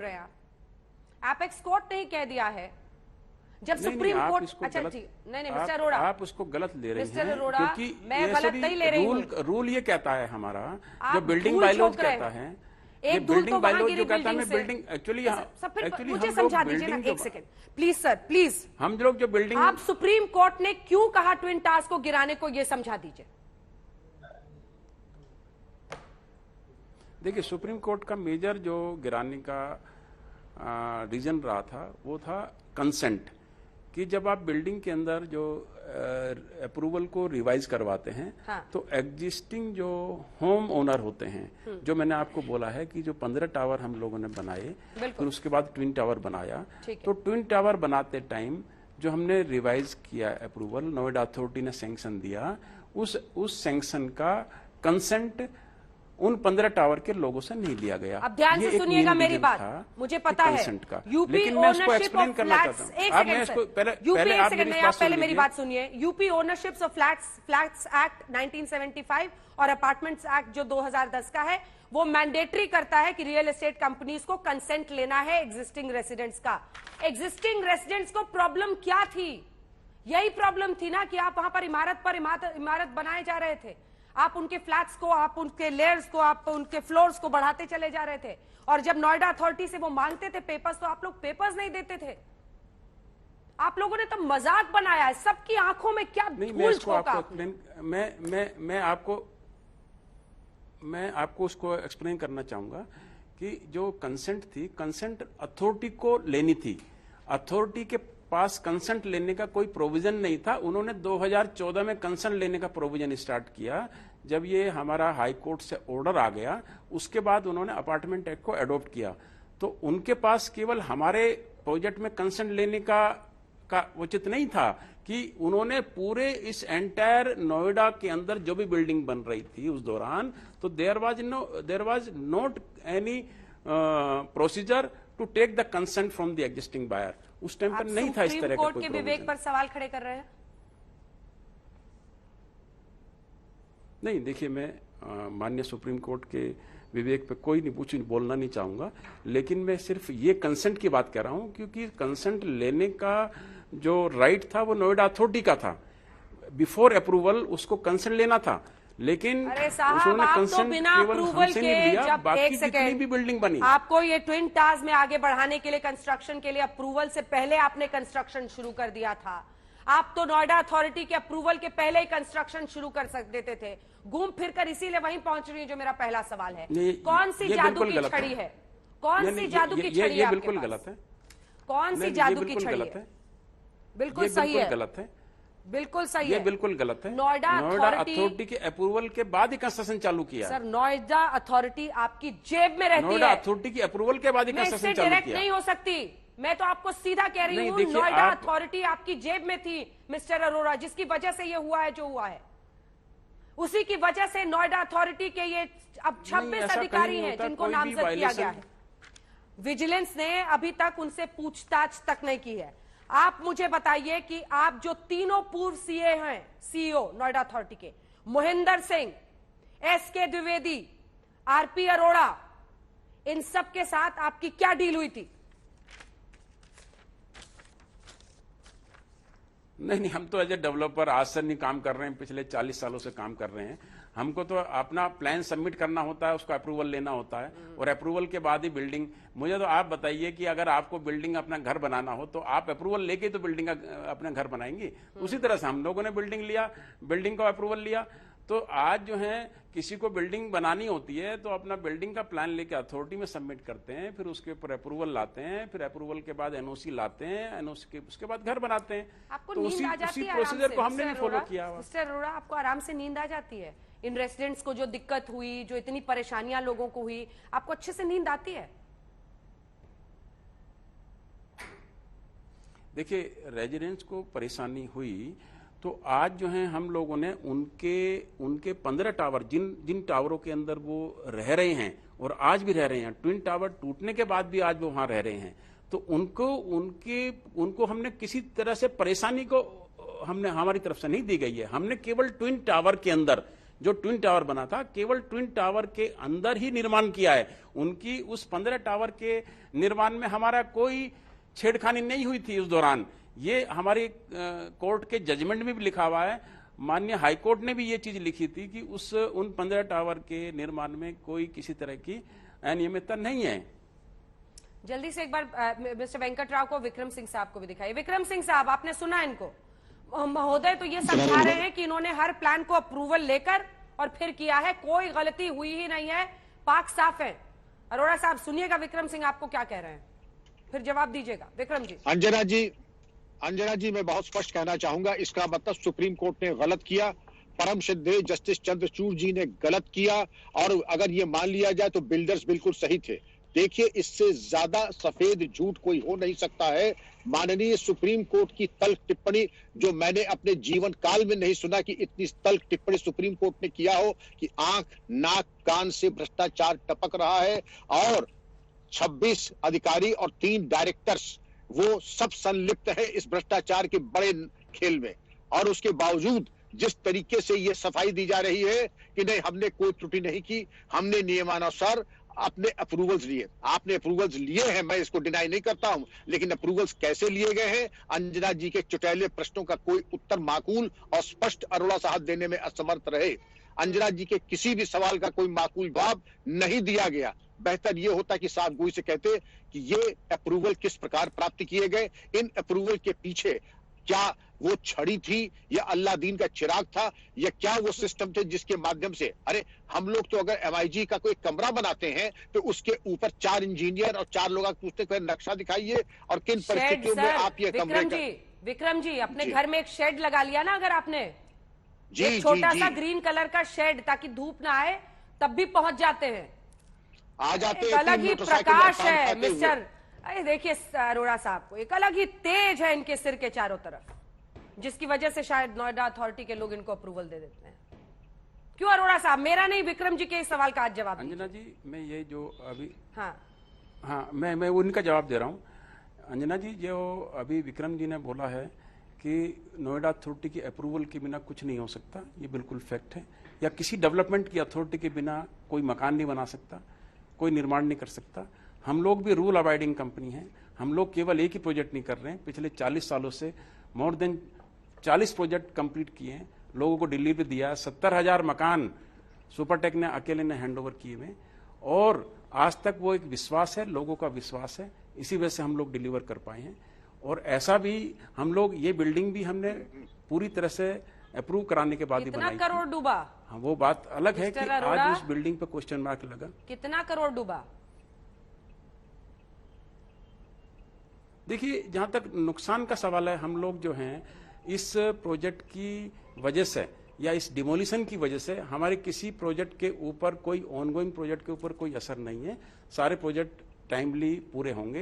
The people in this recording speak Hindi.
रहे हैं एपेक्स कोर्ट ने ही कह दिया है जब सुप्रीम कोर्ट। अच्छा जी, नहीं मिस्टर अरोड़ा, आप उसको गलत ले रहे हैं अरोड़ा, क्योंकि मैं गलत नहीं ले रही हूं। रूल ये कहता है हमारा, जो बिल्डिंग बायलॉज कहता है, एक बिल्डिंग बायलॉज जो कहता है बिल्डिंग एक्चुअली मुझे समझा दीजिए ना एक सेकंड प्लीज सर, प्लीज। हम लोग जो बिल्डिंग, आप सुप्रीम कोर्ट ने क्यों कहा ट्विन टावर्स को गिराने को, ये समझा दीजिए। देखिए, सुप्रीम कोर्ट का मेजर जो गिराने का रीजन रहा था वो था कंसेंट, कि जब आप बिल्डिंग के अंदर जो अप्रूवल को रिवाइज करवाते हैं, हाँ। तो एग्जिस्टिंग जो होम ओनर होते हैं, जो मैंने आपको बोला है कि जो 15 टावर हम लोगों ने बनाए, फिर उसके बाद ट्विन टावर बनाया, तो ट्विन टावर बनाते टाइम जो हमने रिवाइज किया अप्रूवल, नोएडा अथॉरिटी ने सैंक्शन दिया, उस सैंक्शन का कंसेंट उन 15 टावर के लोगों से नहीं लिया गया। अब ध्यान से सुनिएगा मेरी बात, मुझे पता है यूपी लेकिन मैं इसको एक्सप्लेन करना चाहता हूं। पहले मेरी बात सुनिए। UP ownership of flats act 1975 और अपार्टमेंट्स एक्ट जो 2010 का है, वो मैंडेटरी करता है कि रियल एस्टेट कंपनीज को कंसेंट लेना है एग्जिस्टिंग रेसिडेंट्स का। एग्जिस्टिंग रेसिडेंट्स को प्रॉब्लम क्या थी? यही प्रॉब्लम थी ना कि आप वहां पर इमारत बनाए जा रहे थे, आप उनके फ्लैट्स को, आप उनके लेयर्स को, आप उनके फ्लोर्स को बढ़ाते चले जा रहे थे, और जब नोएडा अथॉरिटी से वो मांगते थे पेपर्स, तो आप लोग पेपर्स नहीं देते थे। आप लोगों ने तो मजाक बनाया है, सबकी आंखों में क्या धूल झोंका। मैं आपको उसको एक्सप्लेन करना चाहूंगा कि जो कंसेंट थी, कंसेंट अथॉरिटी को लेनी थी। अथॉरिटी के पास कंसेंट लेने का कोई प्रोविजन नहीं था। उन्होंने 2014 में कंसेंट लेने का प्रोविजन स्टार्ट किया। जब ये हमारा हाई कोर्ट से ऑर्डर आ गया, उसके बाद उन्होंने अपार्टमेंट एक्ट को अडॉप्ट किया। तो उनके पास केवल हमारे प्रोजेक्ट में कंसेंट लेने का उचित नहीं था कि उन्होंने पूरे इस एंटायर नोएडा के अंदर जो भी बिल्डिंग बन रही थी उस दौरान, तो there was not any procedure to take the consent from the existing buyer. उस टाइम पर नहीं था इस तरह का कोई कोर्ट के विवेक पर सवाल खड़े कर रहे हैं। नहीं, देखिए, मैं माननीय सुप्रीम कोर्ट के विवेक पे कोई नहीं कुछ बोलना नहीं चाहूंगा, लेकिन मैं सिर्फ ये कंसेंट की बात कर रहा हूं क्योंकि कंसेंट लेने का जो राइट था वो नोएडा अथॉरिटी का था। बिफोर अप्रूवल उसको कंसेंट लेना था, लेकिन उन्होंने कंसेंट तो बिना अप्रूवल के, जब एक सेकेंड भी बिल्डिंग बनी, आपको ये ट्विन टावर्स में आगे बढ़ाने के लिए, कंस्ट्रक्शन के लिए अप्रूवल से पहले आपने कंस्ट्रक्शन शुरू कर दिया था। आप तो नोएडा अथॉरिटी के अप्रूवल के पहले ही कंस्ट्रक्शन शुरू कर देते थे। घूम फिर कर इसीलिए वहीं पहुंच रही है जो मेरा पहला सवाल है, कौन सी जादू की छड़ी है? कौन सी जादू की छड़ी है? ये बिल्कुल गलत है। कौन सी जादू की छड़ी है? बिल्कुल सही है, गलत है, बिल्कुल सही है, ये बिल्कुल गलत है। नोएडा अथॉरिटी के अप्रूवल के बाद ही कंस्ट्रक्शन चालू किया। सर, नोएडा अथॉरिटी आपकी जेब में रहती है। नोएडा अथॉरिटी की अप्रूवल के बाद ही कंस्ट्रक्शन चालू किया। नहीं हो सकती, मैं तो आपको सीधा कह रही हूँ, नोएडा अथॉरिटी आपकी जेब में थी मिस्टर अरोड़ा, जिसकी वजह से ये हुआ है जो हुआ है। उसी की वजह से नोएडा अथॉरिटी के ये अब 26 अधिकारी हैं जिनको नामजद किया गया है। विजिलेंस ने अभी तक उनसे पूछताछ तक नहीं की है। आप मुझे बताइए कि आप जो तीनों पूर्व सीए हैं, सीईओ नोएडा अथॉरिटी के, मोहिंदर सिंह, एसके द्विवेदी, आरपी अरोड़ा, इन सब के साथ आपकी क्या डील हुई थी? नहीं, हम तो एज ए डेवलपर आज से नहीं काम कर रहे हैं, पिछले 40 सालों से काम कर रहे हैं। हमको तो अपना प्लान सबमिट करना होता है, उसका अप्रूवल लेना होता है, और अप्रूवल के बाद ही बिल्डिंग। मुझे तो आप बताइए कि अगर आपको बिल्डिंग अपना घर बनाना हो तो आप अप्रूवल लेके तो बिल्डिंग अपना घर बनाएंगे। उसी तरह से हम लोगों ने बिल्डिंग लिया, बिल्डिंग का अप्रूवल लिया। तो आज जो है किसी को बिल्डिंग बनानी होती है तो अपना बिल्डिंग का प्लान लेके अथॉरिटी में सबमिट करते हैं, फिर उसके ऊपर अप्रूवल लाते हैं, फिर अप्रूवल के बाद एनओसी लाते हैं, एनओसी के उसके बाद घर बनाते हैं। आपको तो नींद आ जाती है? प्रोसीजर को हमने नहीं फॉलो किया। मिस्टर अरोड़ा, आपको आराम से नींद आ जाती है? इन रेसिडेंट्स को जो दिक्कत हुई, जो इतनी परेशानियां लोगों को हुई, आपको अच्छे से नींद आती है? देखिए, रेजिडेंट्स को परेशानी हुई तो आज जो है हम लोगों ने उनके 15 टावर, जिन टावरों के अंदर वो रह रहे हैं और आज भी रह रहे हैं, ट्विन टावर टूटने के बाद भी आज वो वहां रह रहे हैं, तो उनको हमने किसी तरह से परेशानी को हमने हमारी तरफ से नहीं दी गई है। हमने केवल ट्विन टावर के अंदर जो ट्विन टावर बना था केवल ट्विन टावर के अंदर ही निर्माण किया है। उनकी उस 15 टावर के निर्माण में हमारा कोई छेड़खानी नहीं हुई थी उस दौरान। ये हमारी कोर्ट के जजमेंट में भी लिखा हुआ है। माननीय हाईकोर्ट ने भी ये चीज लिखी थी कि उन 15 टावर के निर्माण में कोई किसी तरह की अनियमितता नहीं है। जल्दी से एक बार मिस्टर वेंकट राव को विक्रम सिंह साहब को भी दिखाइए। विक्रम सिंह साहब, आपने सुना इनको? महोदय तो ये समझा रहे हैं कि इन्होंने हर प्लान को अप्रूवल लेकर और फिर किया है, कोई गलती हुई ही नहीं है, पाक साफ है। अरोड़ा साहब सुनिएगा विक्रम सिंह आपको क्या कह रहे हैं, फिर जवाब दीजिएगा। विक्रम जी। अंजना जी मैं बहुत स्पष्ट कहना चाहूंगा, इसका मतलब सुप्रीम कोर्ट ने गलत किया, परम श्रद्धेय जस्टिस चंद्रचूड़ जी ने गलत किया, और अगर ये मान लिया जाए तो बिल्डर्स बिल्कुल सही थे। देखिए, इससे ज्यादा सफेद झूठ कोई हो नहीं सकता है। माननीय सुप्रीम कोर्ट की तल्ख टिप्पणी जो मैंने अपने जीवन काल में नहीं सुना कि इतनी तल्ख टिप्पणी सुप्रीम कोर्ट ने किया हो कि आंख नाक कान से भ्रष्टाचार टपक रहा है, और 26 अधिकारी और 3 डायरेक्टर्स वो सब संलिप्त है इस भ्रष्टाचार के बड़े खेल में। और उसके बावजूद जिस तरीके से ये सफाई दी जा रही है कि नहीं, हमने कोई त्रुटि नहीं की, हमने नियमानुसार अपने अप्रूवल्स लिए। आपने अप्रूवल्स लिए हैं, मैं इसको डिनाई नहीं करता हूं, लेकिन अप्रूवल्स कैसे लिए गए हैं, अंजना जी के चुटैले प्रश्नों का कोई उत्तर माकूल और स्पष्ट अरोड़ा साहब देने में असमर्थ रहे। अंजना जी के किसी भी सवाल का कोई माकूल जवाब नहीं दिया गया। बेहतर ये होता कि साहब गोई से कहते कि ये अप्रूवल किस प्रकार प्राप्त किए गए, इन अप्रूवल के पीछे क्या वो छड़ी थी या अल्लादीन का चिराग था, या क्या वो सिस्टम थे जिसके माध्यम से, अरे हम लोग तो अगर MIG का कोई कमरा बनाते हैं तो उसके ऊपर 4 इंजीनियर और 4 लोग पूछते हैं नक्शा दिखाइए और किन परिस्थितियों में आप ये कमरे विक्रम जी अपने घर में एक शेड लगा लिया ना, अगर आपने एक छोटा सा ग्रीन कलर का शेड, ताकि धूप ना आए, तब भी पहुंच जाते हैं, आ जाते हैं। एक अलग ही प्रकाश है मिस्टर, अरे देखिए अरोड़ा साहब को एक अलग ही तेज है इनके सिर के चारों तरफ, जिसकी वजह से शायद नोएडा अथॉरिटी के लोग इनको अप्रूवल दे देते हैं। क्यों अरोड़ा साहब? मेरा नहीं, विक्रम जी के इस सवाल का आज जवाब। अंजना जी, मैं ये जो अभी हाँ मैं उनका जवाब दे रहा हूँ। अंजना जी, जो अभी विक्रम जी ने बोला है कि नोएडा अथॉरिटी की अप्रूवल के बिना कुछ नहीं हो सकता, ये बिल्कुल फैक्ट है। या किसी डेवलपमेंट की अथॉरिटी के बिना कोई मकान नहीं बना सकता, कोई निर्माण नहीं कर सकता। हम लोग भी रूल अबाइडिंग कंपनी हैं। हम लोग केवल एक ही प्रोजेक्ट नहीं कर रहे हैं, पिछले 40 सालों से मोर देन 40 प्रोजेक्ट कंप्लीट किए हैं, लोगों को डिलीवरी दिया। 70,000 मकान सुपरटेक ने अकेले ने हैंडओवर किए हुए, और आज तक वो एक विश्वास है, लोगों का विश्वास है, इसी वजह से हम लोग डिलीवर कर पाए हैं। और ऐसा भी हम लोग, ये बिल्डिंग भी हमने पूरी तरह से अप्रूव कराने के बाद ही बनाई। कितना करोड़ डूबा? हाँ, वो बात अलग है कि आज उस बिल्डिंग पे क्वेश्चन मार्क लगा। कितना करोड़ डूबा? देखिए, जहां तक नुकसान का सवाल है, हम लोग जो हैं इस प्रोजेक्ट की वजह से या इस डिमोलिशन की वजह से हमारे किसी प्रोजेक्ट के ऊपर, कोई ऑनगोइंग प्रोजेक्ट के ऊपर कोई असर नहीं है। सारे प्रोजेक्ट टाइमली पूरे होंगे।